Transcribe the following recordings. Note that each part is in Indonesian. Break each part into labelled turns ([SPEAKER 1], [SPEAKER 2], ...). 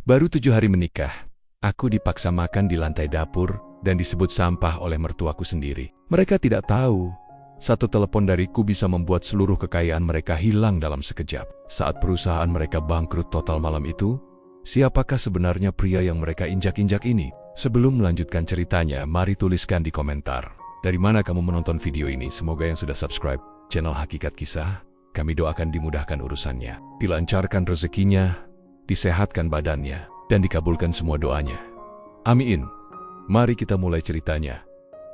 [SPEAKER 1] Baru 7 hari menikah, aku dipaksa makan di lantai dapur dan disebut sampah oleh mertuaku sendiri. Mereka tidak tahu, satu telepon dariku bisa membuat seluruh kekayaan mereka hilang dalam sekejap. Saat perusahaan mereka bangkrut total malam itu, siapakah sebenarnya pria yang mereka injak-injak ini? Sebelum melanjutkan ceritanya, mari tuliskan di komentar. Dari mana kamu menonton video ini? Semoga yang sudah subscribe channel Hakikat Kisah, kami doakan dimudahkan urusannya, dilancarkan rezekinya, disehatkan badannya, dan dikabulkan semua doanya. Amin. Mari kita mulai ceritanya.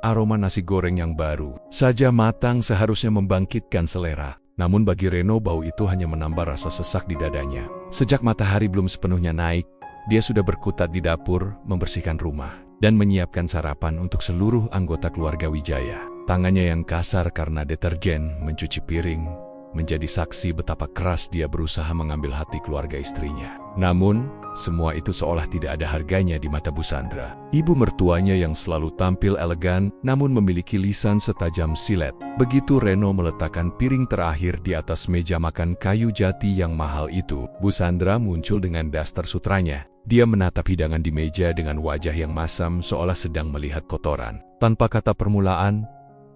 [SPEAKER 1] Aroma nasi goreng yang baru saja matang seharusnya membangkitkan selera. Namun bagi Reno, bau itu hanya menambah rasa sesak di dadanya. Sejak matahari belum sepenuhnya naik, dia sudah berkutat di dapur, membersihkan rumah, dan menyiapkan sarapan untuk seluruh anggota keluarga Wijaya. Tangannya yang kasar karena deterjen mencuci piring menjadi saksi betapa keras dia berusaha mengambil hati keluarga istrinya. Namun, semua itu seolah tidak ada harganya di mata Bu Sandra. Ibu mertuanya yang selalu tampil elegan namun memiliki lisan setajam silet. Begitu Reno meletakkan piring terakhir di atas meja makan kayu jati yang mahal itu, Bu Sandra muncul dengan daster sutranya. Dia menatap hidangan di meja dengan wajah yang masam seolah sedang melihat kotoran. Tanpa kata permulaan,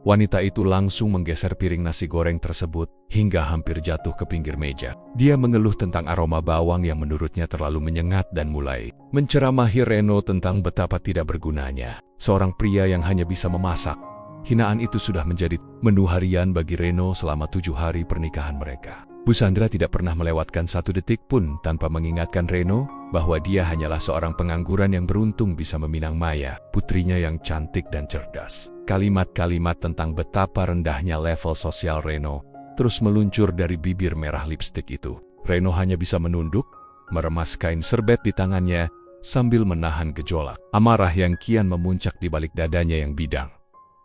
[SPEAKER 1] wanita itu langsung menggeser piring nasi goreng tersebut hingga hampir jatuh ke pinggir meja. Dia mengeluh tentang aroma bawang yang menurutnya terlalu menyengat dan mulai menceramahi Reno tentang betapa tidak bergunanya seorang pria yang hanya bisa memasak. Hinaan itu sudah menjadi menu harian bagi Reno selama 7 hari pernikahan mereka. Bu Sandra tidak pernah melewatkan satu detik pun tanpa mengingatkan Reno bahwa dia hanyalah seorang pengangguran yang beruntung bisa meminang Maya, putrinya yang cantik dan cerdas. Kalimat-kalimat tentang betapa rendahnya level sosial Reno terus meluncur dari bibir merah lipstik itu. Reno hanya bisa menunduk, meremas kain serbet di tangannya sambil menahan gejolak amarah yang kian memuncak di balik dadanya yang bidang.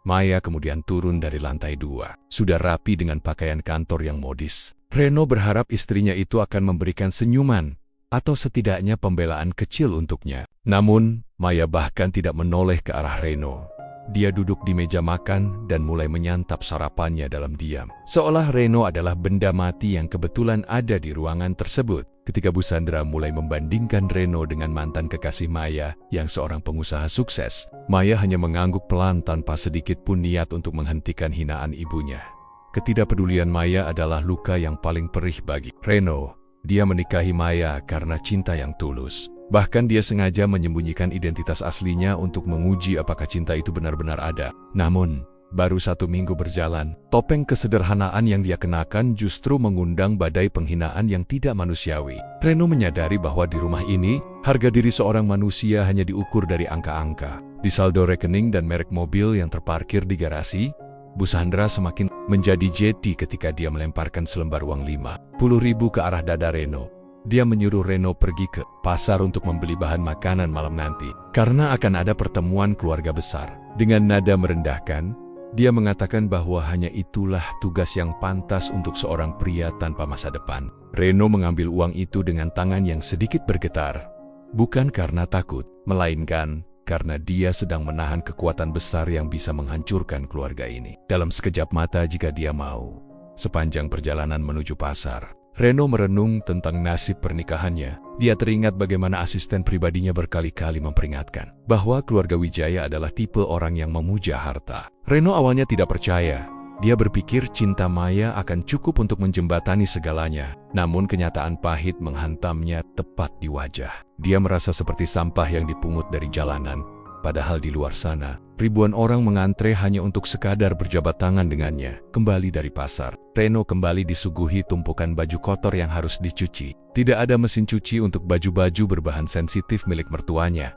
[SPEAKER 1] Maya kemudian turun dari lantai 2, sudah rapi dengan pakaian kantor yang modis. Reno berharap istrinya itu akan memberikan senyuman atau setidaknya pembelaan kecil untuknya. Namun, Maya bahkan tidak menoleh ke arah Reno. Dia duduk di meja makan dan mulai menyantap sarapannya dalam diam. Seolah Reno adalah benda mati yang kebetulan ada di ruangan tersebut. Ketika Bu Sandra mulai membandingkan Reno dengan mantan kekasih Maya yang seorang pengusaha sukses, Maya hanya mengangguk pelan tanpa sedikit pun niat untuk menghentikan hinaan ibunya. Ketidakpedulian Maya adalah luka yang paling perih bagi Reno. Dia menikahi Maya karena cinta yang tulus. Bahkan dia sengaja menyembunyikan identitas aslinya untuk menguji apakah cinta itu benar-benar ada. Namun, baru 1 minggu berjalan, topeng kesederhanaan yang dia kenakan justru mengundang badai penghinaan yang tidak manusiawi. Reno menyadari bahwa di rumah ini, harga diri seorang manusia hanya diukur dari angka-angka. Di saldo rekening dan merek mobil yang terparkir di garasi, Bu Sandra semakin menjadi jeti ketika dia melemparkan selembar uang 50.000 ke arah dada Reno. Dia menyuruh Reno pergi ke pasar untuk membeli bahan makanan malam nanti, karena akan ada pertemuan keluarga besar. Dengan nada merendahkan, dia mengatakan bahwa hanya itulah tugas yang pantas untuk seorang pria tanpa masa depan. Reno mengambil uang itu dengan tangan yang sedikit bergetar, bukan karena takut, melainkan karena dia sedang menahan kekuatan besar yang bisa menghancurkan keluarga ini. Dalam sekejap mata jika dia mau. Sepanjang perjalanan menuju pasar, Reno merenung tentang nasib pernikahannya. Dia teringat bagaimana asisten pribadinya berkali-kali memperingatkan bahwa keluarga Wijaya adalah tipe orang yang memuja harta. Reno awalnya tidak percaya. Dia berpikir cinta Maya akan cukup untuk menjembatani segalanya. Namun kenyataan pahit menghantamnya tepat di wajah. Dia merasa seperti sampah yang dipungut dari jalanan. Padahal di luar sana, ribuan orang mengantre hanya untuk sekadar berjabat tangan dengannya. Kembali dari pasar, Reno kembali disuguhi tumpukan baju kotor yang harus dicuci. Tidak ada mesin cuci untuk baju-baju berbahan sensitif milik mertuanya.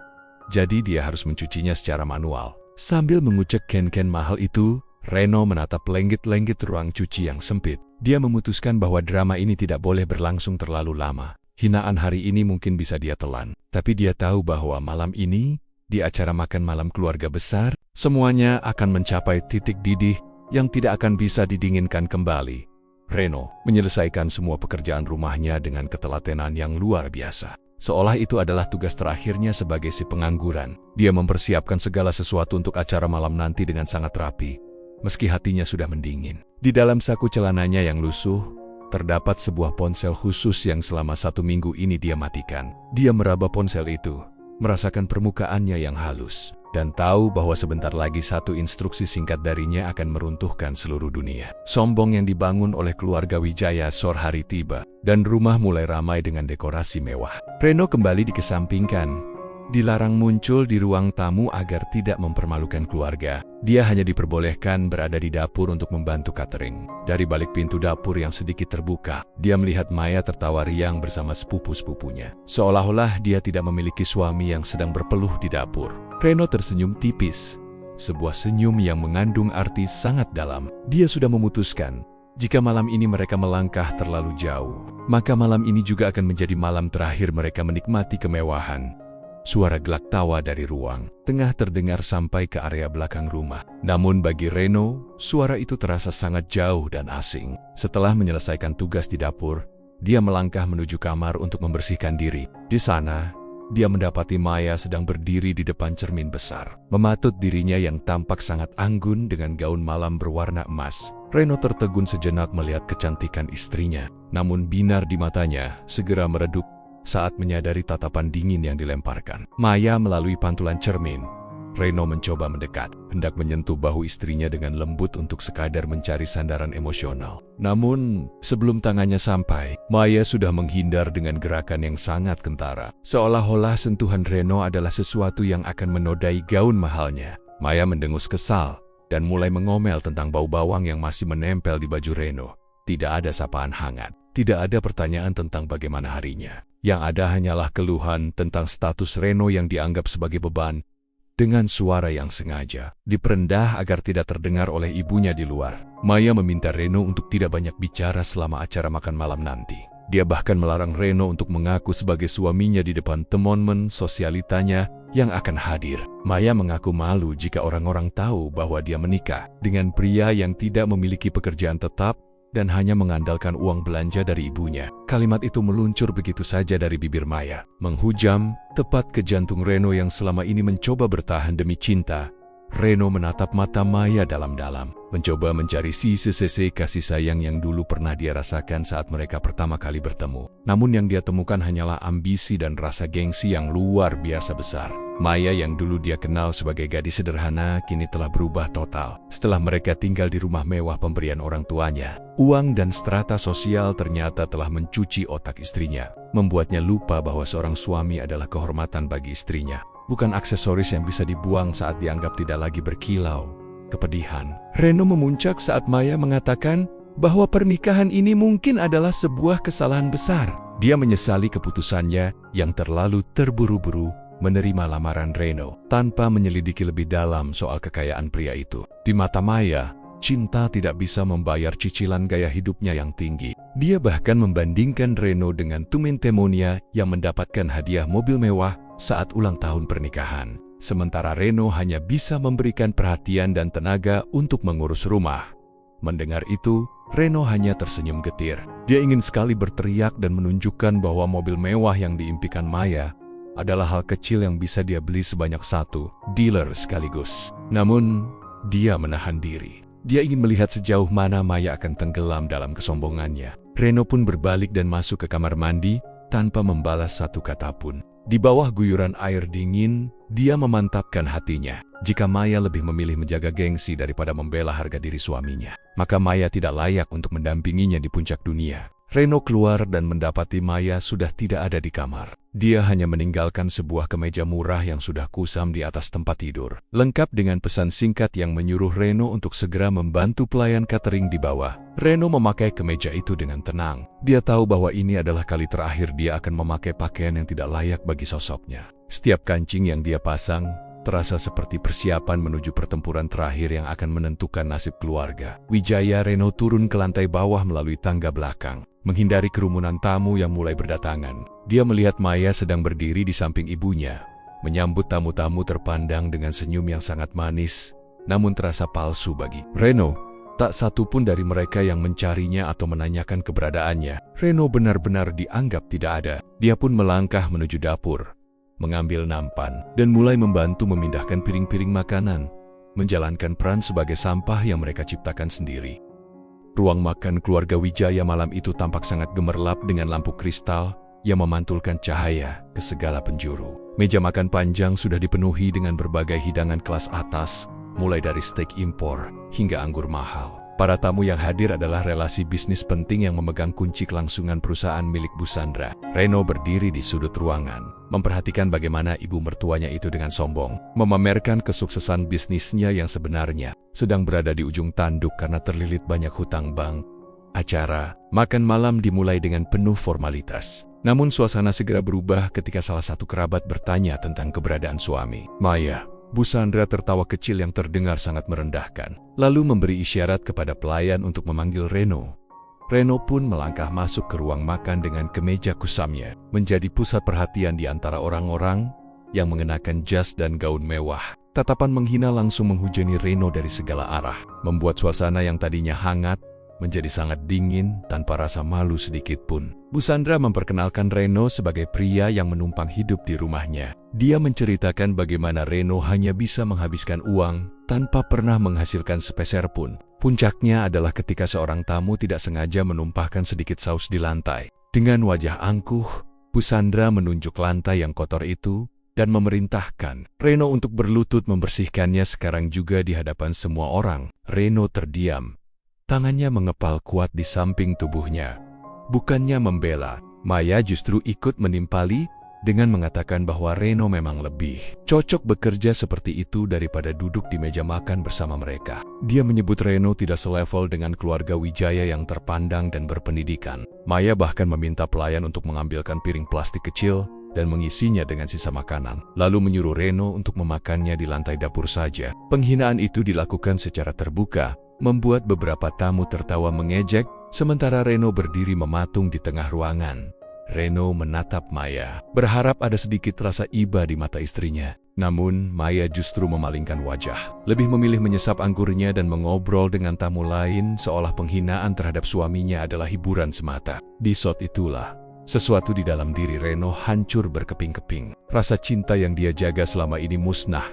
[SPEAKER 1] Jadi dia harus mencucinya secara manual. Sambil mengucek ken-ken mahal itu, Reno menatap lenggit-lenggit ruang cuci yang sempit. Dia memutuskan bahwa drama ini tidak boleh berlangsung terlalu lama. Hinaan hari ini mungkin bisa dia telan. Tapi dia tahu bahwa malam ini, di acara makan malam keluarga besar, semuanya akan mencapai titik didih yang tidak akan bisa didinginkan kembali. Reno menyelesaikan semua pekerjaan rumahnya dengan ketelatenan yang luar biasa. Seolah itu adalah tugas terakhirnya sebagai si pengangguran. Dia mempersiapkan segala sesuatu untuk acara malam nanti dengan sangat rapi, meski hatinya sudah mendingin. Di dalam saku celananya yang lusuh, terdapat sebuah ponsel khusus yang selama 1 minggu ini dia matikan. Dia meraba ponsel itu, merasakan permukaannya yang halus, dan tahu bahwa sebentar lagi satu instruksi singkat darinya akan meruntuhkan seluruh dunia. Sombong yang dibangun oleh keluarga Wijaya sore hari tiba, dan rumah mulai ramai dengan dekorasi mewah. Reno kembali dikesampingkan. Dilarang muncul di ruang tamu agar tidak mempermalukan keluarga. Dia hanya diperbolehkan berada di dapur untuk membantu catering. Dari balik pintu dapur yang sedikit terbuka, dia melihat Maya tertawa riang bersama sepupu-sepupunya. Seolah-olah dia tidak memiliki suami yang sedang berpeluh di dapur. Reno tersenyum tipis. Sebuah senyum yang mengandung arti sangat dalam. Dia sudah memutuskan, jika malam ini mereka melangkah terlalu jauh, maka malam ini juga akan menjadi malam terakhir mereka menikmati kemewahan. Suara gelak tawa dari ruang tengah terdengar sampai ke area belakang rumah. Namun bagi Reno, suara itu terasa sangat jauh dan asing. Setelah menyelesaikan tugas di dapur, dia melangkah menuju kamar untuk membersihkan diri. Di sana, dia mendapati Maya sedang berdiri di depan cermin besar, mematut dirinya yang tampak sangat anggun dengan gaun malam berwarna emas. Reno tertegun sejenak melihat kecantikan istrinya, namun binar di matanya segera meredup saat menyadari tatapan dingin yang dilemparkan Maya melalui pantulan cermin. Reno mencoba mendekat, hendak menyentuh bahu istrinya dengan lembut untuk sekadar mencari sandaran emosional. Namun, sebelum tangannya sampai, Maya sudah menghindar dengan gerakan yang sangat kentara. Seolah-olah sentuhan Reno adalah sesuatu yang akan menodai gaun mahalnya. Maya mendengus kesal dan mulai mengomel tentang bau bawang yang masih menempel di baju Reno. Tidak ada sapaan hangat, tidak ada pertanyaan tentang bagaimana harinya. Yang ada hanyalah keluhan tentang status Reno yang dianggap sebagai beban. Dengan suara yang sengaja diperendah agar tidak terdengar oleh ibunya di luar, Maya meminta Reno untuk tidak banyak bicara selama acara makan malam nanti. Dia bahkan melarang Reno untuk mengaku sebagai suaminya di depan teman-teman sosialitanya yang akan hadir. Maya mengaku malu jika orang-orang tahu bahwa dia menikah dengan pria yang tidak memiliki pekerjaan tetap dan hanya mengandalkan uang belanja dari ibunya. Kalimat itu meluncur begitu saja dari bibir Maya, menghujam tepat ke jantung Reno yang selama ini mencoba bertahan demi cinta. Reno menatap mata Maya dalam-dalam, mencoba mencari sisi kasih sayang yang dulu pernah dia rasakan saat mereka pertama kali bertemu. Namun yang dia temukan hanyalah ambisi dan rasa gengsi yang luar biasa besar. Maya yang dulu dia kenal sebagai gadis sederhana kini telah berubah total. Setelah mereka tinggal di rumah mewah pemberian orang tuanya, uang dan strata sosial ternyata telah mencuci otak istrinya, membuatnya lupa bahwa seorang suami adalah kehormatan bagi istrinya, bukan aksesoris yang bisa dibuang saat dianggap tidak lagi berkilau. Kepedihan Reno memuncak saat Maya mengatakan bahwa pernikahan ini mungkin adalah sebuah kesalahan besar. Dia menyesali keputusannya yang terlalu terburu-buru menerima lamaran Reno tanpa menyelidiki lebih dalam soal kekayaan pria itu. Di mata Maya, cinta tidak bisa membayar cicilan gaya hidupnya yang tinggi. Dia bahkan membandingkan Reno dengan Tumintemonia yang mendapatkan hadiah mobil mewah saat ulang tahun pernikahan. Sementara Reno hanya bisa memberikan perhatian dan tenaga untuk mengurus rumah. Mendengar itu, Reno hanya tersenyum getir. Dia ingin sekali berteriak dan menunjukkan bahwa mobil mewah yang diimpikan Maya adalah hal kecil yang bisa dia beli sebanyak satu dealer sekaligus. Namun, dia menahan diri. Dia ingin melihat sejauh mana Maya akan tenggelam dalam kesombongannya. Reno pun berbalik dan masuk ke kamar mandi tanpa membalas satu kata pun. Di bawah guyuran air dingin, dia memantapkan hatinya. Jika Maya lebih memilih menjaga gengsi daripada membela harga diri suaminya, maka Maya tidak layak untuk mendampinginya di puncak dunia. Reno keluar dan mendapati Maya sudah tidak ada di kamar. Dia hanya meninggalkan sebuah kemeja murah yang sudah kusam di atas tempat tidur, lengkap dengan pesan singkat yang menyuruh Reno untuk segera membantu pelayan catering di bawah. Reno memakai kemeja itu dengan tenang. Dia tahu bahwa ini adalah kali terakhir dia akan memakai pakaian yang tidak layak bagi sosoknya. Setiap kancing yang dia pasang terasa seperti persiapan menuju pertempuran terakhir yang akan menentukan nasib keluarga. Wijaya Reno turun ke lantai bawah melalui tangga belakang, menghindari kerumunan tamu yang mulai berdatangan. Dia melihat Maya sedang berdiri di samping ibunya, menyambut tamu-tamu terpandang dengan senyum yang sangat manis, namun terasa palsu bagi Reno. Tak satu pun dari mereka yang mencarinya atau menanyakan keberadaannya. Reno benar-benar dianggap tidak ada. Dia pun melangkah menuju dapur, mengambil nampan, dan mulai membantu memindahkan piring-piring makanan, menjalankan peran sebagai sampah yang mereka ciptakan sendiri. Ruang makan keluarga Wijaya malam itu tampak sangat gemerlap dengan lampu kristal yang memantulkan cahaya ke segala penjuru. Meja makan panjang sudah dipenuhi dengan berbagai hidangan kelas atas, mulai dari steak impor hingga anggur mahal. Para tamu yang hadir adalah relasi bisnis penting yang memegang kunci kelangsungan perusahaan milik Busandra. Reno berdiri di sudut ruangan, memperhatikan bagaimana ibu mertuanya itu dengan sombong memamerkan kesuksesan bisnisnya yang sebenarnya sedang berada di ujung tanduk karena terlilit banyak hutang bank. Acara makan malam dimulai dengan penuh formalitas. Namun suasana segera berubah ketika salah satu kerabat bertanya tentang keberadaan suami. Maya. Busandra tertawa kecil yang terdengar sangat merendahkan, lalu memberi isyarat kepada pelayan untuk memanggil Reno. Reno pun melangkah masuk ke ruang makan dengan kemeja kusamnya, menjadi pusat perhatian di antara orang-orang yang mengenakan jas dan gaun mewah. Tatapan menghina langsung menghujani Reno dari segala arah, membuat suasana yang tadinya hangat menjadi sangat dingin tanpa rasa malu sedikit pun. Busandra memperkenalkan Reno sebagai pria yang menumpang hidup di rumahnya. Dia menceritakan bagaimana Reno hanya bisa menghabiskan uang tanpa pernah menghasilkan sepeser pun. Puncaknya adalah ketika seorang tamu tidak sengaja menumpahkan sedikit saus di lantai. Dengan wajah angkuh, Busandra menunjuk lantai yang kotor itu dan memerintahkan Reno untuk berlutut membersihkannya sekarang juga di hadapan semua orang. Reno terdiam. Tangannya mengepal kuat di samping tubuhnya. Bukannya membela, Maya justru ikut menimpali dengan mengatakan bahwa Reno memang lebih cocok bekerja seperti itu daripada duduk di meja makan bersama mereka. Dia menyebut Reno tidak selevel dengan keluarga Wijaya yang terpandang dan berpendidikan. Maya bahkan meminta pelayan untuk mengambilkan piring plastik kecil dan mengisinya dengan sisa makanan, lalu menyuruh Reno untuk memakannya di lantai dapur saja. Penghinaan itu dilakukan secara terbuka, membuat beberapa tamu tertawa mengejek, sementara Reno berdiri mematung di tengah ruangan. Reno menatap Maya, berharap ada sedikit rasa iba di mata istrinya. Namun, Maya justru memalingkan wajah, lebih memilih menyesap anggurnya dan mengobrol dengan tamu lain seolah penghinaan terhadap suaminya adalah hiburan semata. Di saat itulah, sesuatu di dalam diri Reno hancur berkeping-keping. Rasa cinta yang dia jaga selama ini musnah,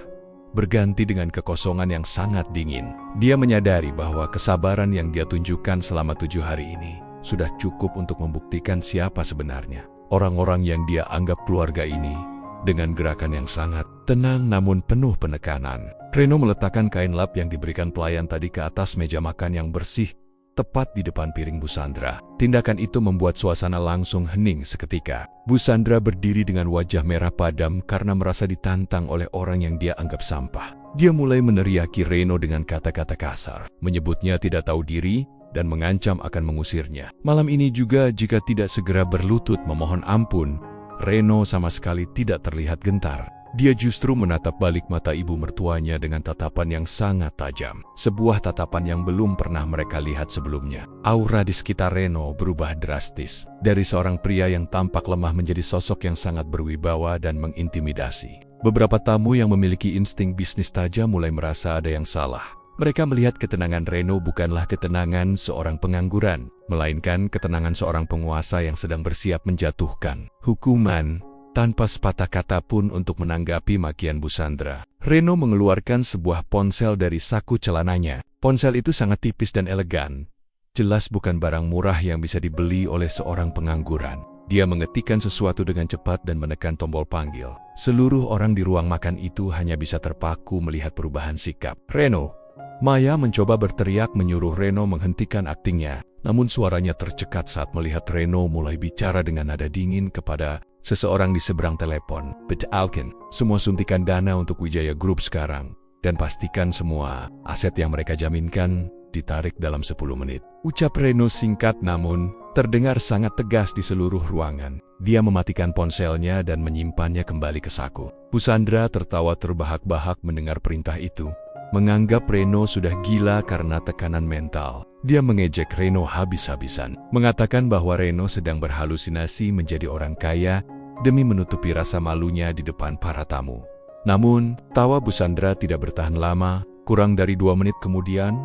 [SPEAKER 1] berganti dengan kekosongan yang sangat dingin. Dia menyadari bahwa kesabaran yang dia tunjukkan selama 7 hari ini sudah cukup untuk membuktikan siapa sebenarnya orang-orang yang dia anggap keluarga ini. Dengan gerakan yang sangat tenang namun penuh penekanan, Reno meletakkan kain lap yang diberikan pelayan tadi ke atas meja makan yang bersih, tepat di depan piring Busandra. Tindakan itu membuat suasana langsung hening seketika. Busandra berdiri dengan wajah merah padam karena merasa ditantang oleh orang yang dia anggap sampah. Dia mulai meneriaki Reno dengan kata-kata kasar, menyebutnya tidak tahu diri, dan mengancam akan mengusirnya. Malam ini juga jika tidak segera berlutut memohon ampun, Reno sama sekali tidak terlihat gentar. Dia justru menatap balik mata ibu mertuanya dengan tatapan yang sangat tajam. Sebuah tatapan yang belum pernah mereka lihat sebelumnya. Aura di sekitar Reno berubah drastis. Dari seorang pria yang tampak lemah menjadi sosok yang sangat berwibawa dan mengintimidasi. Beberapa tamu yang memiliki insting bisnis tajam mulai merasa ada yang salah. Mereka melihat ketenangan Reno bukanlah ketenangan seorang pengangguran, melainkan ketenangan seorang penguasa yang sedang bersiap menjatuhkan hukuman tanpa sepatah kata pun untuk menanggapi makian Busandra. Reno mengeluarkan sebuah ponsel dari saku celananya. Ponsel itu sangat tipis dan elegan. Jelas bukan barang murah yang bisa dibeli oleh seorang pengangguran. Dia mengetikkan sesuatu dengan cepat dan menekan tombol panggil. Seluruh orang di ruang makan itu hanya bisa terpaku melihat perubahan sikap Reno. Maya mencoba berteriak menyuruh Reno menghentikan aktingnya, namun suaranya tercekat saat melihat Reno mulai bicara dengan nada dingin kepada seseorang di seberang telepon. Betalkan semua suntikan dana untuk Wijaya Group sekarang, dan pastikan semua aset yang mereka jaminkan ditarik dalam 10 menit. Ucap Reno singkat namun terdengar sangat tegas di seluruh ruangan. Dia mematikan ponselnya dan menyimpannya kembali ke saku. Busandra tertawa terbahak-bahak mendengar perintah itu, menganggap Reno sudah gila karena tekanan mental. Dia mengejek Reno habis-habisan, mengatakan bahwa Reno sedang berhalusinasi menjadi orang kaya demi menutupi rasa malunya di depan para tamu. Namun, tawa Busandra tidak bertahan lama. Kurang dari 2 menit kemudian,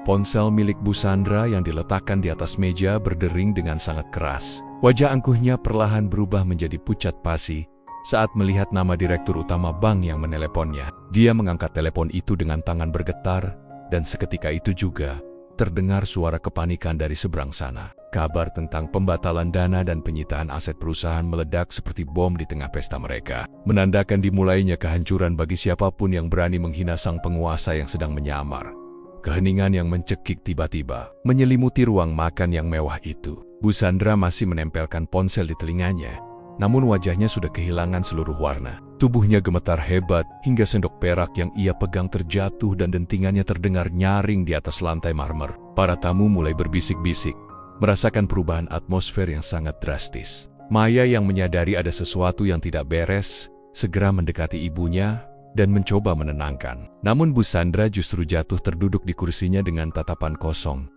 [SPEAKER 1] ponsel milik Busandra yang diletakkan di atas meja berdering dengan sangat keras. Wajah angkuhnya perlahan berubah menjadi pucat pasi saat melihat nama direktur utama bank yang meneleponnya. Dia mengangkat telepon itu dengan tangan bergetar, dan seketika itu juga, terdengar suara kepanikan dari seberang sana. Kabar tentang pembatalan dana dan penyitaan aset perusahaan meledak seperti bom di tengah pesta mereka, menandakan dimulainya kehancuran bagi siapapun yang berani menghina sang penguasa yang sedang menyamar. Keheningan yang mencekik tiba-tiba menyelimuti ruang makan yang mewah itu. Bu Sandra masih menempelkan ponsel di telinganya, namun wajahnya sudah kehilangan seluruh warna. Tubuhnya gemetar hebat hingga sendok perak yang ia pegang terjatuh dan dentingannya terdengar nyaring di atas lantai marmer. Para tamu mulai berbisik-bisik, merasakan perubahan atmosfer yang sangat drastis. Maya yang menyadari ada sesuatu yang tidak beres, segera mendekati ibunya dan mencoba menenangkan. Namun Bu Sandra justru jatuh terduduk di kursinya dengan tatapan kosong.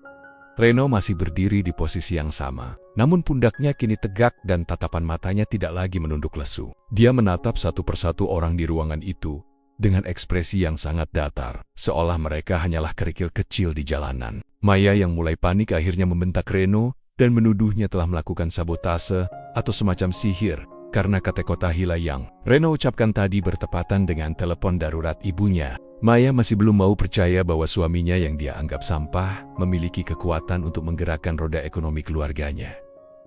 [SPEAKER 1] Reno masih berdiri di posisi yang sama, namun pundaknya kini tegak dan tatapan matanya tidak lagi menunduk lesu. Dia menatap satu persatu orang di ruangan itu dengan ekspresi yang sangat datar, seolah mereka hanyalah kerikil kecil di jalanan. Maya yang mulai panik akhirnya membentak Reno dan menuduhnya telah melakukan sabotase atau semacam sihir karena kata-kata hila yang Reno ucapkan tadi bertepatan dengan telepon darurat ibunya. Maya masih belum mau percaya bahwa suaminya yang dia anggap sampah memiliki kekuatan untuk menggerakkan roda ekonomi keluarganya.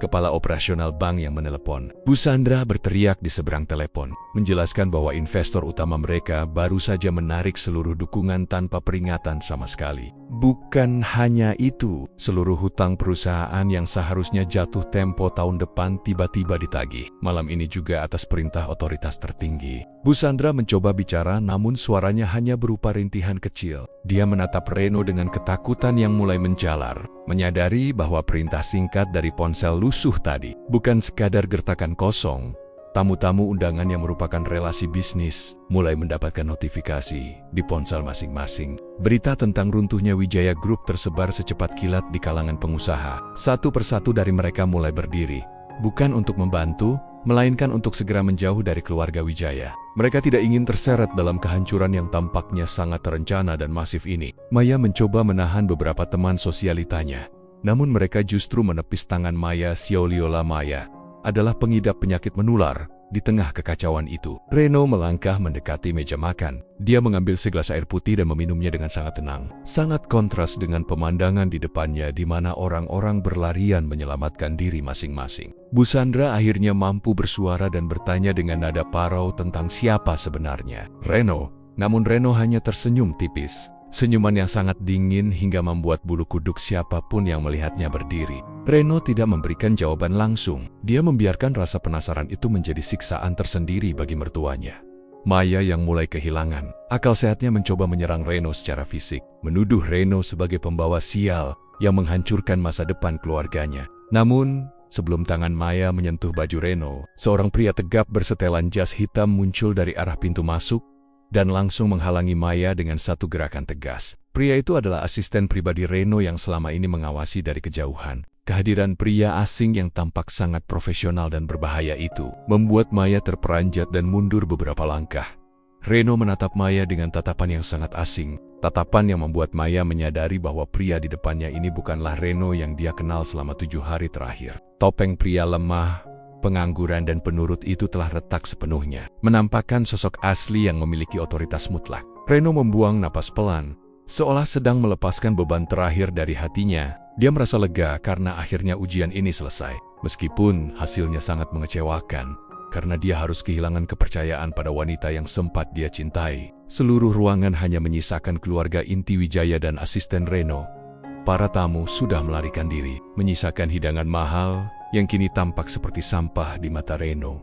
[SPEAKER 1] Kepala operasional bank yang menelepon. Bu Sandra berteriak di seberang telepon, menjelaskan bahwa investor utama mereka baru saja menarik seluruh dukungan tanpa peringatan sama sekali. Bukan hanya itu, seluruh hutang perusahaan yang seharusnya jatuh tempo tahun depan tiba-tiba ditagih. Malam ini juga atas perintah otoritas tertinggi. Bu Sandra mencoba bicara namun suaranya hanya berupa rintihan kecil. Dia menatap Reno dengan ketakutan yang mulai menjalar, menyadari bahwa perintah singkat dari ponsel lusuh tadi bukan sekadar gertakan kosong. Tamu-tamu undangan yang merupakan relasi bisnis mulai mendapatkan notifikasi di ponsel masing-masing. Berita tentang runtuhnya Wijaya Group tersebar secepat kilat di kalangan pengusaha. Satu persatu dari mereka mulai berdiri, bukan untuk membantu, melainkan untuk segera menjauh dari keluarga Wijaya. Mereka tidak ingin terseret dalam kehancuran yang tampaknya sangat terencana dan masif ini. Maya mencoba menahan beberapa teman sosialitanya, namun mereka justru menepis tangan Maya. Xiaoliola Maya adalah pengidap penyakit menular. Di tengah kekacauan itu, Reno melangkah mendekati meja makan. Dia mengambil segelas air putih dan meminumnya dengan sangat tenang. Sangat kontras dengan pemandangan di depannya di mana orang-orang berlarian menyelamatkan diri masing-masing. Bu Sandra akhirnya mampu bersuara dan bertanya dengan nada parau tentang siapa sebenarnya Reno. Namun Reno hanya tersenyum tipis. Senyuman yang sangat dingin hingga membuat bulu kuduk siapapun yang melihatnya berdiri. Reno tidak memberikan jawaban langsung. Dia membiarkan rasa penasaran itu menjadi siksaan tersendiri bagi mertuanya. Maya yang mulai kehilangan akal sehatnya mencoba menyerang Reno secara fisik, menuduh Reno sebagai pembawa sial yang menghancurkan masa depan keluarganya. Namun, sebelum tangan Maya menyentuh baju Reno, seorang pria tegap bersetelan jas hitam muncul dari arah pintu masuk dan langsung menghalangi Maya dengan satu gerakan tegas. Pria itu adalah asisten pribadi Reno yang selama ini mengawasi dari kejauhan. Kehadiran pria asing yang tampak sangat profesional dan berbahaya itu membuat Maya terperanjat dan mundur beberapa langkah. Reno menatap Maya dengan tatapan yang sangat asing, tatapan yang membuat Maya menyadari bahwa pria di depannya ini bukanlah Reno yang dia kenal selama 7 hari terakhir. Topeng pria lemah, pengangguran dan penurut itu telah retak sepenuhnya, menampakkan sosok asli yang memiliki otoritas mutlak. Reno membuang napas pelan, seolah sedang melepaskan beban terakhir dari hatinya. Dia merasa lega karena akhirnya ujian ini selesai. Meskipun hasilnya sangat mengecewakan, karena dia harus kehilangan kepercayaan pada wanita yang sempat dia cintai. Seluruh ruangan hanya menyisakan keluarga inti Wijaya dan asisten Reno. Para tamu sudah melarikan diri, menyisakan hidangan mahal yang kini tampak seperti sampah di mata Reno.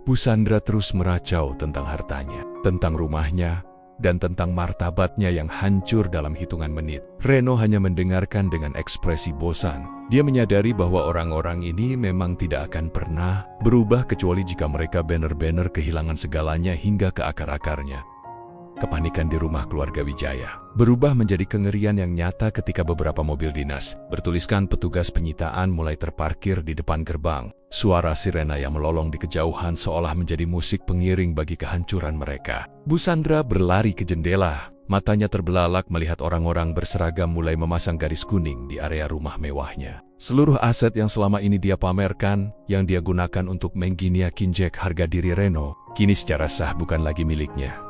[SPEAKER 1] Bu Sandra terus meracau tentang hartanya, tentang rumahnya, dan tentang martabatnya yang hancur dalam hitungan menit. Reno hanya mendengarkan dengan ekspresi bosan. Dia menyadari bahwa orang-orang ini memang tidak akan pernah berubah kecuali jika mereka benar-benar kehilangan segalanya hingga ke akar-akarnya. Kepanikan di rumah keluarga Wijaya berubah menjadi kengerian yang nyata ketika beberapa mobil dinas bertuliskan petugas penyitaan mulai terparkir di depan gerbang. Suara sirena yang melolong di kejauhan seolah menjadi musik pengiring bagi kehancuran mereka. Bu Sandra berlari ke jendela, matanya terbelalak melihat orang-orang berseragam mulai memasang garis kuning di area rumah mewahnya. Seluruh aset yang selama ini dia pamerkan, yang dia gunakan untuk mengginiakinjek harga diri Reno, kini secara sah bukan lagi miliknya.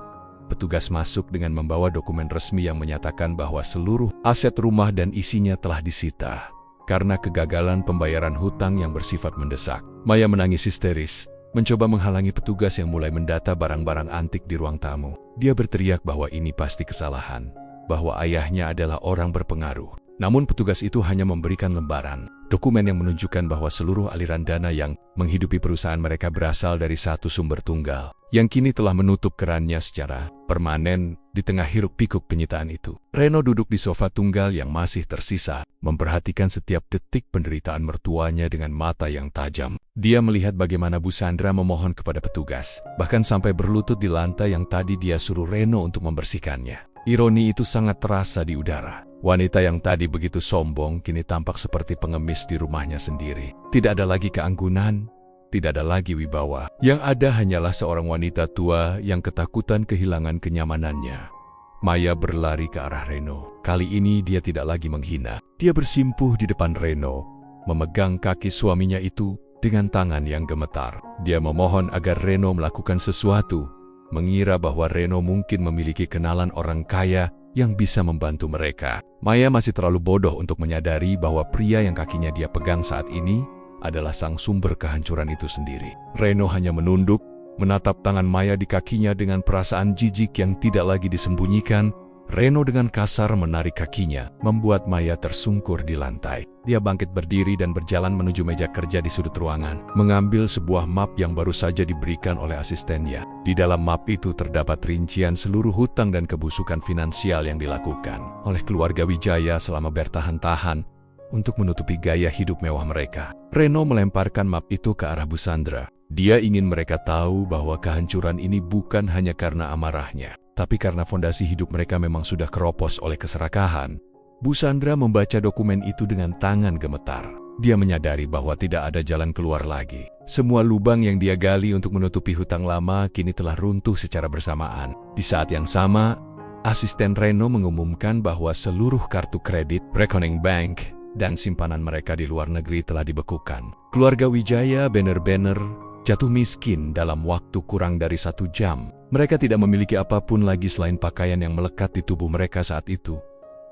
[SPEAKER 1] Petugas masuk dengan membawa dokumen resmi yang menyatakan bahwa seluruh aset rumah dan isinya telah disita karena kegagalan pembayaran hutang yang bersifat mendesak. Maya menangis histeris, mencoba menghalangi petugas yang mulai mendata barang-barang antik di ruang tamu. Dia berteriak bahwa ini pasti kesalahan, bahwa ayahnya adalah orang berpengaruh. Namun petugas itu hanya memberikan lembaran dokumen yang menunjukkan bahwa seluruh aliran dana yang menghidupi perusahaan mereka berasal dari satu sumber tunggal, yang kini telah menutup kerannya secara permanen di tengah hiruk-pikuk penyitaan itu. Reno duduk di sofa tunggal yang masih tersisa, memperhatikan setiap detik penderitaan mertuanya dengan mata yang tajam. Dia melihat bagaimana Bu Sandra memohon kepada petugas, bahkan sampai berlutut di lantai yang tadi dia suruh Reno untuk membersihkannya. Ironi itu sangat terasa di udara. Wanita yang tadi begitu sombong kini tampak seperti pengemis di rumahnya sendiri. Tidak ada lagi keanggunan, tidak ada lagi wibawa. Yang ada hanyalah seorang wanita tua yang ketakutan kehilangan kenyamanannya. Maya berlari ke arah Reno. Kali ini dia tidak lagi menghina. Dia bersimpuh di depan Reno, memegang kaki suaminya itu dengan tangan yang gemetar. Dia memohon agar Reno melakukan sesuatu, mengira bahwa Reno mungkin memiliki kenalan orang kaya yang bisa membantu mereka. Maya masih terlalu bodoh untuk menyadari bahwa pria yang kakinya dia pegang saat ini adalah sang sumber kehancuran itu sendiri. Reno hanya menunduk, menatap tangan Maya di kakinya dengan perasaan jijik yang tidak lagi disembunyikan. Reno dengan kasar menarik kakinya, membuat Maya tersungkur di lantai. Dia bangkit berdiri dan berjalan menuju meja kerja di sudut ruangan, mengambil sebuah map yang baru saja diberikan oleh asistennya. Di dalam map itu terdapat rincian seluruh hutang dan kebusukan finansial yang dilakukan oleh keluarga Wijaya selama bertahan-tahan untuk menutupi gaya hidup mewah mereka. Reno melemparkan map itu ke arah Bu Sandra. Dia ingin mereka tahu bahwa kehancuran ini bukan hanya karena amarahnya, tapi karena fondasi hidup mereka memang sudah keropos oleh keserakahan. Bu Sandra membaca dokumen itu dengan tangan gemetar. Dia menyadari bahwa tidak ada jalan keluar lagi. Semua lubang yang dia gali untuk menutupi hutang lama kini telah runtuh secara bersamaan. Di saat yang sama, asisten Reno mengumumkan bahwa seluruh kartu kredit, rekening bank, dan simpanan mereka di luar negeri telah dibekukan. Keluarga Wijaya benar-benar jatuh miskin dalam waktu kurang dari 1 jam. Mereka tidak memiliki apapun lagi selain pakaian yang melekat di tubuh mereka saat itu.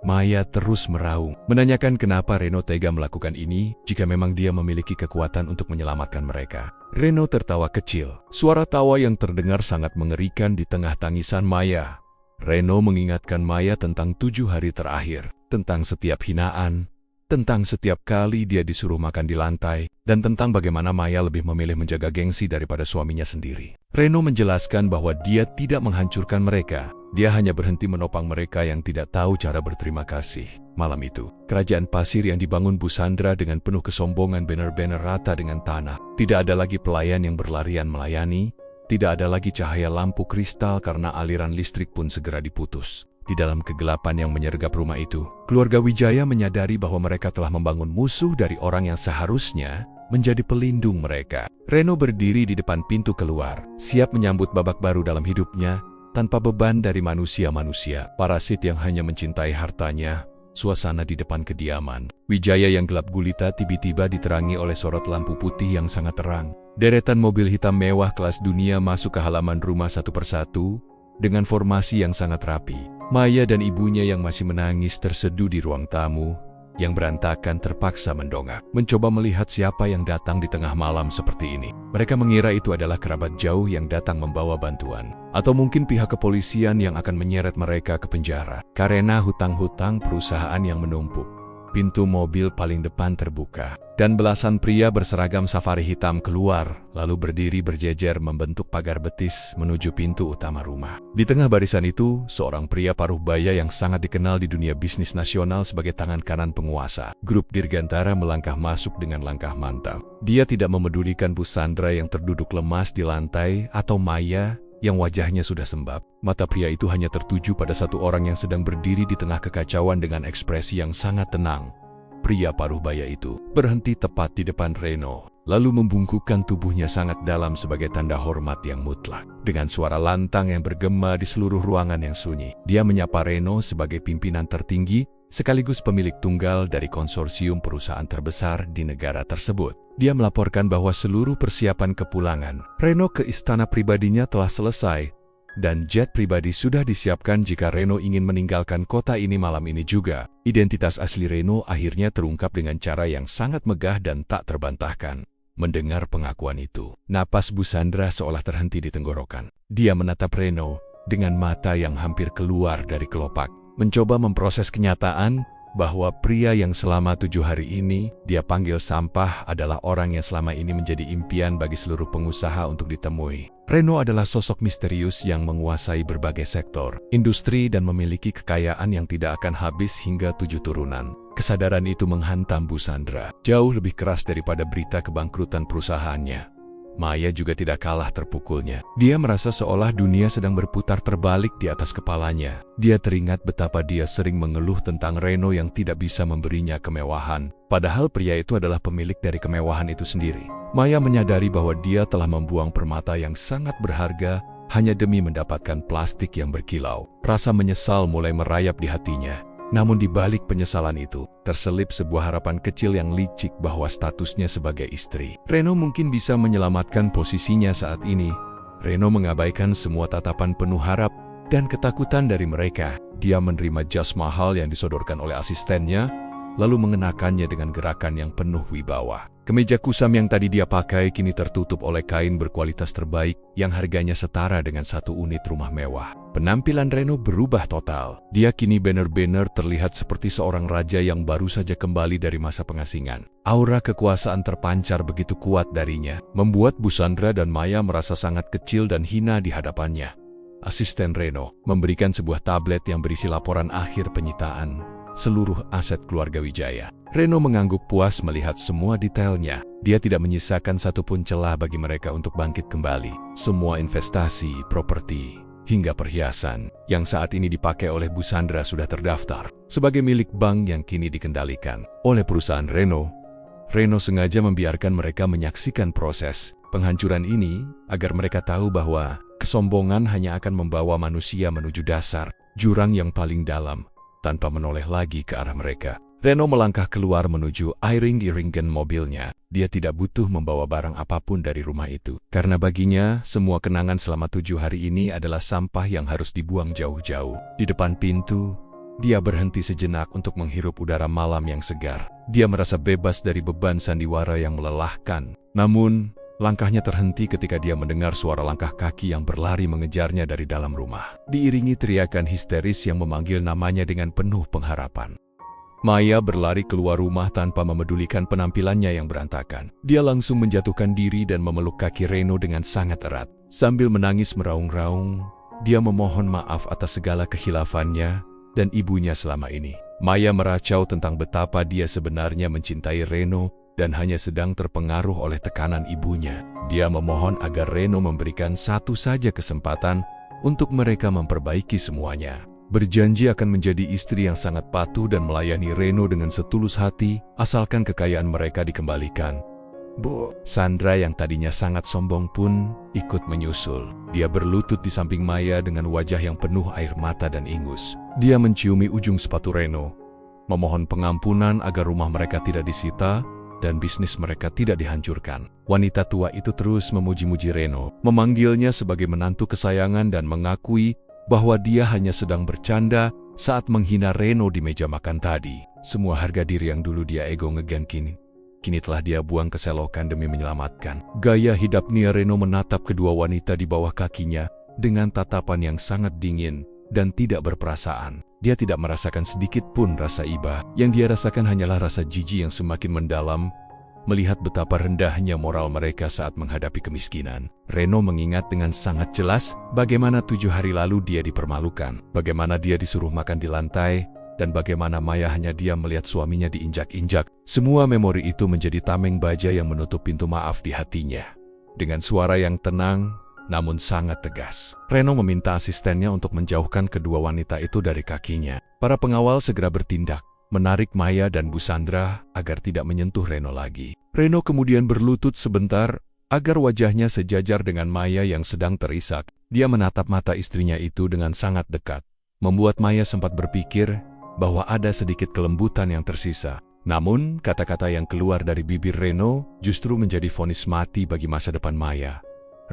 [SPEAKER 1] Maya terus meraung, menanyakan kenapa Reno tega melakukan ini jika memang dia memiliki kekuatan untuk menyelamatkan mereka. Reno tertawa kecil, suara tawa yang terdengar sangat mengerikan di tengah tangisan Maya. Reno mengingatkan Maya tentang 7 hari terakhir, tentang setiap hinaan, tentang setiap kali dia disuruh makan di lantai, dan tentang bagaimana Maya lebih memilih menjaga gengsi daripada suaminya sendiri. Reno menjelaskan bahwa dia tidak menghancurkan mereka, dia hanya berhenti menopang mereka yang tidak tahu cara berterima kasih. Malam itu, kerajaan pasir yang dibangun Bu Sandra dengan penuh kesombongan benar-benar rata dengan tanah. Tidak ada lagi pelayan yang berlarian melayani, tidak ada lagi cahaya lampu kristal karena aliran listrik pun segera diputus. Di dalam kegelapan yang menyergap rumah itu, keluarga Wijaya menyadari bahwa mereka telah membangun musuh dari orang yang seharusnya menjadi pelindung mereka. Reno berdiri di depan pintu keluar, siap menyambut babak baru dalam hidupnya, tanpa beban dari manusia-manusia, parasit yang hanya mencintai hartanya. Suasana di depan kediaman Wijaya yang gelap gulita tiba-tiba diterangi oleh sorot lampu putih yang sangat terang. Deretan mobil hitam mewah kelas dunia masuk ke halaman rumah satu persatu, dengan formasi yang sangat rapi. Maya dan ibunya yang masih menangis terseduh di ruang tamu yang berantakan terpaksa mendongak, mencoba melihat siapa yang datang di tengah malam seperti ini. Mereka mengira itu adalah kerabat jauh yang datang membawa bantuan, atau mungkin pihak kepolisian yang akan menyeret mereka ke penjara karena hutang-hutang perusahaan yang menumpuk. Pintu mobil paling depan terbuka, dan belasan pria berseragam safari hitam keluar, lalu berdiri berjejer membentuk pagar betis menuju pintu utama rumah. Di tengah barisan itu, seorang pria paruh baya yang sangat dikenal di dunia bisnis nasional sebagai tangan kanan penguasa grup Dirgantara melangkah masuk dengan langkah mantap. Dia tidak memedulikan Bu Sandra yang terduduk lemas di lantai atau Maya yang wajahnya sudah sembab. Mata pria itu hanya tertuju pada satu orang yang sedang berdiri di tengah kekacauan dengan ekspresi yang sangat tenang. Pria paruh baya itu berhenti tepat di depan Reno, lalu membungkukkan tubuhnya sangat dalam sebagai tanda hormat yang mutlak. Dengan suara lantang yang bergema di seluruh ruangan yang sunyi, dia menyapa Reno sebagai pimpinan tertinggi, sekaligus pemilik tunggal dari konsorsium perusahaan terbesar di negara tersebut. Dia melaporkan bahwa seluruh persiapan kepulangan Reno ke istana pribadinya telah selesai, dan jet pribadi sudah disiapkan jika Reno ingin meninggalkan kota ini malam ini juga. Identitas asli Reno akhirnya terungkap dengan cara yang sangat megah dan tak terbantahkan. Mendengar pengakuan itu, napas Busandra seolah terhenti di tenggorokan. Dia menatap Reno dengan mata yang hampir keluar dari kelopak, mencoba memproses kenyataan bahwa pria yang selama 7 hari ini dia panggil sampah adalah orang yang selama ini menjadi impian bagi seluruh pengusaha untuk ditemui. Reno adalah sosok misterius yang menguasai berbagai sektor, industri dan memiliki kekayaan yang tidak akan habis hingga 7 turunan. Kesadaran itu menghantam Busandra, jauh lebih keras daripada berita kebangkrutan perusahaannya. Maya juga tidak kalah terpukulnya. Dia merasa seolah dunia sedang berputar terbalik di atas kepalanya. Dia teringat betapa dia sering mengeluh tentang Reno yang tidak bisa memberinya kemewahan, padahal pria itu adalah pemilik dari kemewahan itu sendiri. Maya menyadari bahwa dia telah membuang permata yang sangat berharga hanya demi mendapatkan plastik yang berkilau. Rasa menyesal mulai merayap di hatinya. Namun di balik penyesalan itu, terselip sebuah harapan kecil yang licik bahwa statusnya sebagai istri. Reno mungkin bisa menyelamatkan posisinya saat ini. Reno mengabaikan semua tatapan penuh harap dan ketakutan dari mereka. Dia menerima jas mahal yang disodorkan oleh asistennya, lalu mengenakannya dengan gerakan yang penuh wibawa. Kemeja kusam yang tadi dia pakai kini tertutup oleh kain berkualitas terbaik yang harganya setara dengan 1 unit rumah mewah. Penampilan Reno berubah total. Dia kini benar-benar terlihat seperti seorang raja yang baru saja kembali dari masa pengasingan. Aura kekuasaan terpancar begitu kuat darinya, membuat Busandra dan Maya merasa sangat kecil dan hina di hadapannya. Asisten Reno memberikan sebuah tablet yang berisi laporan akhir penyitaan seluruh aset keluarga Wijaya. Reno mengangguk puas melihat semua detailnya. Dia tidak menyisakan satupun celah bagi mereka untuk bangkit kembali. Semua investasi, properti, hingga perhiasan yang saat ini dipakai oleh Busandra sudah terdaftar sebagai milik bank yang kini dikendalikan oleh perusahaan Reno. Reno sengaja membiarkan mereka menyaksikan proses penghancuran ini agar mereka tahu bahwa kesombongan hanya akan membawa manusia menuju dasar jurang yang paling dalam tanpa menoleh lagi ke arah mereka. Reno melangkah keluar menuju iring-iringan mobilnya. Dia tidak butuh membawa barang apapun dari rumah itu, karena baginya semua kenangan selama 7 hari ini adalah sampah yang harus dibuang jauh-jauh. Di depan pintu, dia berhenti sejenak untuk menghirup udara malam yang segar. Dia merasa bebas dari beban sandiwara yang melelahkan. Namun, langkahnya terhenti ketika dia mendengar suara langkah kaki yang berlari mengejarnya dari dalam rumah. Diiringi teriakan histeris yang memanggil namanya dengan penuh pengharapan. Maya berlari keluar rumah tanpa memedulikan penampilannya yang berantakan. Dia langsung menjatuhkan diri dan memeluk kaki Reno dengan sangat erat. Sambil menangis meraung-raung, dia memohon maaf atas segala kehilafannya dan ibunya selama ini. Maya meracau tentang betapa dia sebenarnya mencintai Reno dan hanya sedang terpengaruh oleh tekanan ibunya. Dia memohon agar Reno memberikan satu saja kesempatan untuk mereka memperbaiki semuanya. Berjanji akan menjadi istri yang sangat patuh dan melayani Reno dengan setulus hati, asalkan kekayaan mereka dikembalikan. Bu, Sandra yang tadinya sangat sombong pun ikut menyusul. Dia berlutut di samping Maya dengan wajah yang penuh air mata dan ingus. Dia menciumi ujung sepatu Reno, memohon pengampunan agar rumah mereka tidak disita dan bisnis mereka tidak dihancurkan. Wanita tua itu terus memuji-muji Reno, memanggilnya sebagai menantu kesayangan dan mengakui bahwa dia hanya sedang bercanda saat menghina Reno di meja makan tadi. Semua harga diri yang dulu dia ego ngegan kini telah dia buang ke selokan demi menyelamatkan. Gaya hidapnya Reno menatap kedua wanita di bawah kakinya dengan tatapan yang sangat dingin dan tidak berperasaan. Dia tidak merasakan sedikit pun rasa iba. Yang dia rasakan hanyalah rasa jijik yang semakin mendalam, melihat betapa rendahnya moral mereka saat menghadapi kemiskinan. Reno mengingat dengan sangat jelas bagaimana 7 hari lalu dia dipermalukan, bagaimana dia disuruh makan di lantai, dan bagaimana Maya hanya diam melihat suaminya diinjak-injak. Semua memori itu menjadi tameng baja yang menutup pintu maaf di hatinya. Dengan suara yang tenang, namun sangat tegas, Reno meminta asistennya untuk menjauhkan kedua wanita itu dari kakinya. Para pengawal segera bertindak, menarik Maya dan Busandra agar tidak menyentuh Reno lagi. Reno kemudian berlutut sebentar agar wajahnya sejajar dengan Maya yang sedang terisak. Dia menatap mata istrinya itu dengan sangat dekat, membuat Maya sempat berpikir bahwa ada sedikit kelembutan yang tersisa. Namun, kata-kata yang keluar dari bibir Reno justru menjadi vonis mati bagi masa depan Maya.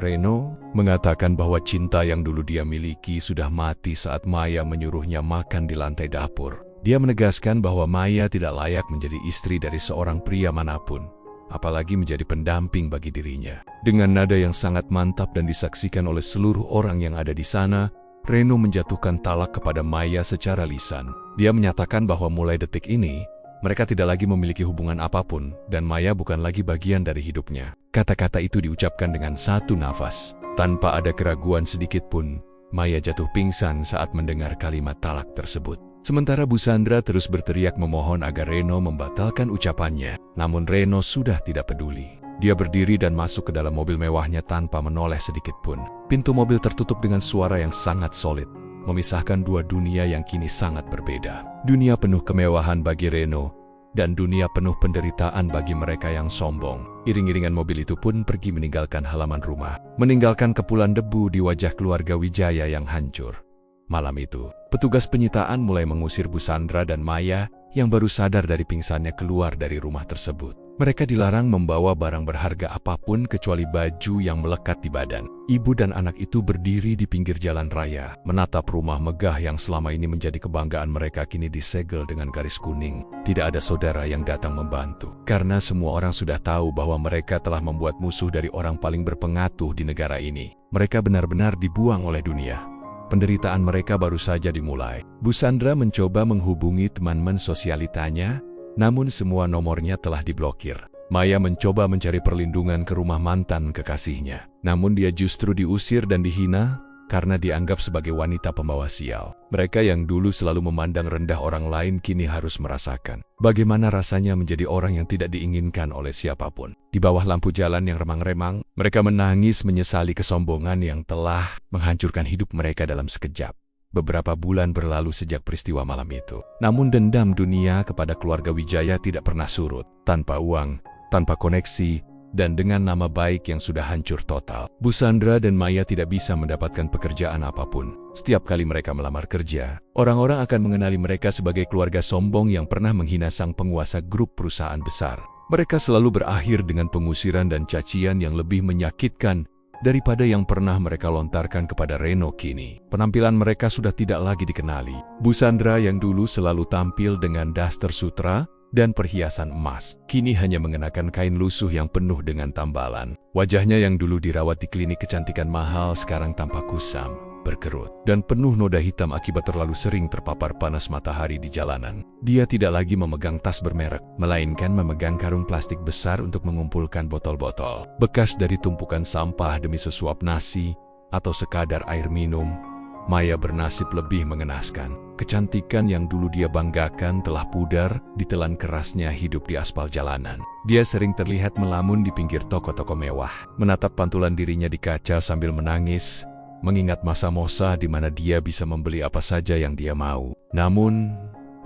[SPEAKER 1] Reno mengatakan bahwa cinta yang dulu dia miliki sudah mati saat Maya menyuruhnya makan di lantai dapur. Dia menegaskan bahwa Maya tidak layak menjadi istri dari seorang pria manapun, apalagi menjadi pendamping bagi dirinya. Dengan nada yang sangat mantap dan disaksikan oleh seluruh orang yang ada di sana, Reno menjatuhkan talak kepada Maya secara lisan. Dia menyatakan bahwa mulai detik ini, mereka tidak lagi memiliki hubungan apapun, dan Maya bukan lagi bagian dari hidupnya. Kata-kata itu diucapkan dengan satu nafas. Tanpa ada keraguan sedikit pun, Maya jatuh pingsan saat mendengar kalimat talak tersebut. Sementara Bu Sandra terus berteriak memohon agar Reno membatalkan ucapannya. Namun Reno sudah tidak peduli. Dia berdiri dan masuk ke dalam mobil mewahnya tanpa menoleh sedikit pun. Pintu mobil tertutup dengan suara yang sangat solid, memisahkan dua dunia yang kini sangat berbeda. Dunia penuh kemewahan bagi Reno, dan dunia penuh penderitaan bagi mereka yang sombong. Iring-iringan mobil itu pun pergi meninggalkan halaman rumah, meninggalkan kepulan debu di wajah keluarga Wijaya yang hancur. Malam itu, petugas penyitaan mulai mengusir Bu Sandra dan Maya yang baru sadar dari pingsannya keluar dari rumah tersebut. Mereka dilarang membawa barang berharga apapun kecuali baju yang melekat di badan. Ibu dan anak itu berdiri di pinggir jalan raya, menatap rumah megah yang selama ini menjadi kebanggaan mereka kini disegel dengan garis kuning. Tidak ada saudara yang datang membantu, karena semua orang sudah tahu bahwa mereka telah membuat musuh dari orang paling berpengatuh di negara ini. Mereka benar-benar dibuang oleh dunia. Penderitaan mereka baru saja dimulai. Bu Sandra mencoba menghubungi teman-teman sosialitanya, namun semua nomornya telah diblokir. Maya mencoba mencari perlindungan ke rumah mantan kekasihnya, namun dia justru diusir dan dihina karena dianggap sebagai wanita pembawa sial. Mereka yang dulu selalu memandang rendah orang lain kini harus merasakan bagaimana rasanya menjadi orang yang tidak diinginkan oleh siapapun. Di bawah lampu jalan yang remang-remang, mereka menangis menyesali kesombongan yang telah menghancurkan hidup mereka dalam sekejap. Beberapa bulan berlalu sejak peristiwa malam itu. Namun dendam dunia kepada keluarga Wijaya tidak pernah surut. Tanpa uang, tanpa koneksi, dan dengan nama baik yang sudah hancur total, Bu Sandra dan Maya tidak bisa mendapatkan pekerjaan apapun. Setiap kali mereka melamar kerja, orang-orang akan mengenali mereka sebagai keluarga sombong yang pernah menghina sang penguasa grup perusahaan besar. Mereka selalu berakhir dengan pengusiran dan cacian yang lebih menyakitkan daripada yang pernah mereka lontarkan kepada Reno kini. Penampilan mereka sudah tidak lagi dikenali. Bu Sandra yang dulu selalu tampil dengan daster sutra dan perhiasan emas, kini hanya mengenakan kain lusuh yang penuh dengan tambalan. Wajahnya yang dulu dirawat di klinik kecantikan mahal sekarang tampak kusam, berkerut, dan penuh noda hitam akibat terlalu sering terpapar panas matahari di jalanan. Dia tidak lagi memegang tas bermerek, melainkan memegang karung plastik besar untuk mengumpulkan botol-botol bekas dari tumpukan sampah demi sesuap nasi atau sekadar air minum. Maya bernasib lebih mengenaskan. Kecantikan yang dulu dia banggakan telah pudar ditelan kerasnya hidup di aspal jalanan. Dia sering terlihat melamun di pinggir toko-toko mewah, menatap pantulan dirinya di kaca sambil menangis, mengingat masa-masa di mana dia bisa membeli apa saja yang dia mau. Namun,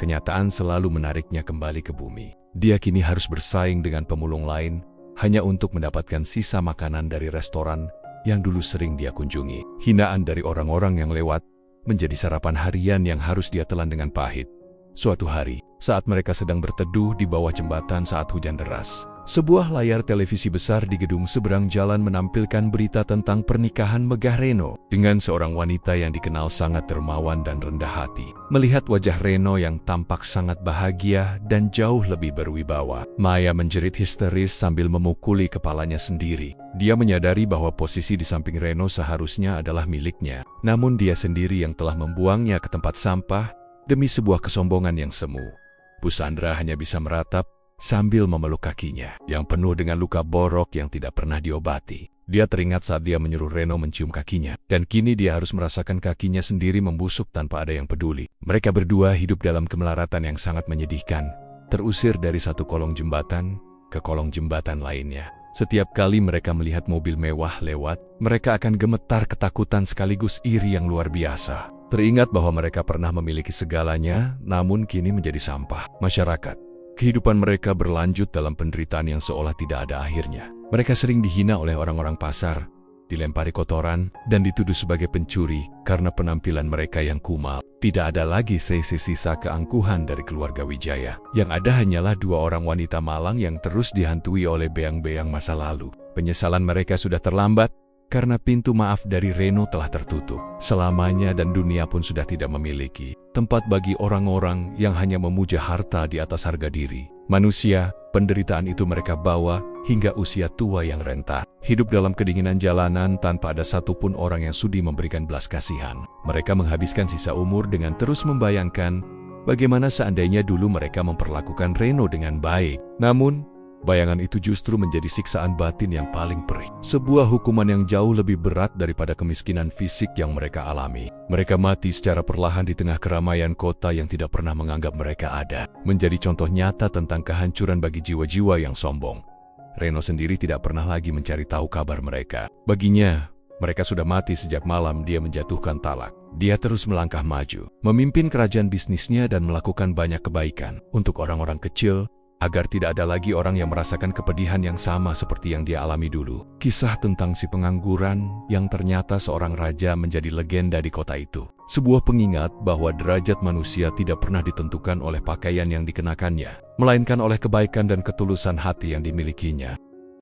[SPEAKER 1] kenyataan selalu menariknya kembali ke bumi. Dia kini harus bersaing dengan pemulung lain hanya untuk mendapatkan sisa makanan dari restoran yang dulu sering dia kunjungi. Hinaan dari orang-orang yang lewat menjadi sarapan harian yang harus dia telan dengan pahit. Suatu hari, saat mereka sedang berteduh di bawah jembatan saat hujan deras, sebuah layar televisi besar di gedung seberang jalan menampilkan berita tentang pernikahan megah Reno dengan seorang wanita yang dikenal sangat dermawan dan rendah hati. Melihat wajah Reno yang tampak sangat bahagia dan jauh lebih berwibawa, Maya menjerit histeris sambil memukuli kepalanya sendiri. Dia menyadari bahwa posisi di samping Reno seharusnya adalah miliknya, namun dia sendiri yang telah membuangnya ke tempat sampah demi sebuah kesombongan yang semu. Bu Sandra hanya bisa meratap sambil memeluk kakinya yang penuh dengan luka borok yang tidak pernah diobati. Dia teringat saat dia menyuruh Reno mencium kakinya, dan kini dia harus merasakan kakinya sendiri membusuk tanpa ada yang peduli. Mereka berdua hidup dalam kemelaratan yang sangat menyedihkan, terusir dari satu kolong jembatan ke kolong jembatan lainnya. Setiap kali mereka melihat mobil mewah lewat, mereka akan gemetar ketakutan sekaligus iri yang luar biasa. Teringat bahwa mereka pernah memiliki segalanya, namun kini menjadi sampah. Masyarakat, kehidupan mereka berlanjut dalam penderitaan yang seolah tidak ada akhirnya. Mereka sering dihina oleh orang-orang pasar, dilempari kotoran, dan dituduh sebagai pencuri karena penampilan mereka yang kumal. Tidak ada lagi sisa keangkuhan dari keluarga Wijaya. Yang ada hanyalah dua orang wanita malang yang terus dihantui oleh beang-beang masa lalu. Penyesalan mereka sudah terlambat, karena pintu maaf dari Reno telah tertutup selamanya dan dunia pun sudah tidak memiliki tempat bagi orang-orang yang hanya memuja harta di atas harga diri. Manusia, penderitaan itu mereka bawa hingga usia tua yang renta. Hidup dalam kedinginan jalanan tanpa ada satupun orang yang sudi memberikan belas kasihan. Mereka menghabiskan sisa umur dengan terus membayangkan bagaimana seandainya dulu mereka memperlakukan Reno dengan baik. Namun, bayangan itu justru menjadi siksaan batin yang paling perih. Sebuah hukuman yang jauh lebih berat daripada kemiskinan fisik yang mereka alami. Mereka mati secara perlahan di tengah keramaian kota yang tidak pernah menganggap mereka ada. Menjadi contoh nyata tentang kehancuran bagi jiwa-jiwa yang sombong. Reno sendiri tidak pernah lagi mencari tahu kabar mereka. Baginya, mereka sudah mati sejak malam dia menjatuhkan talak. Dia terus melangkah maju, memimpin kerajaan bisnisnya dan melakukan banyak kebaikan untuk orang-orang kecil, agar tidak ada lagi orang yang merasakan kepedihan yang sama seperti yang dia alami dulu. Kisah tentang si pengangguran yang ternyata seorang raja menjadi legenda di kota itu. Sebuah pengingat bahwa derajat manusia tidak pernah ditentukan oleh pakaian yang dikenakannya, melainkan oleh kebaikan dan ketulusan hati yang dimilikinya.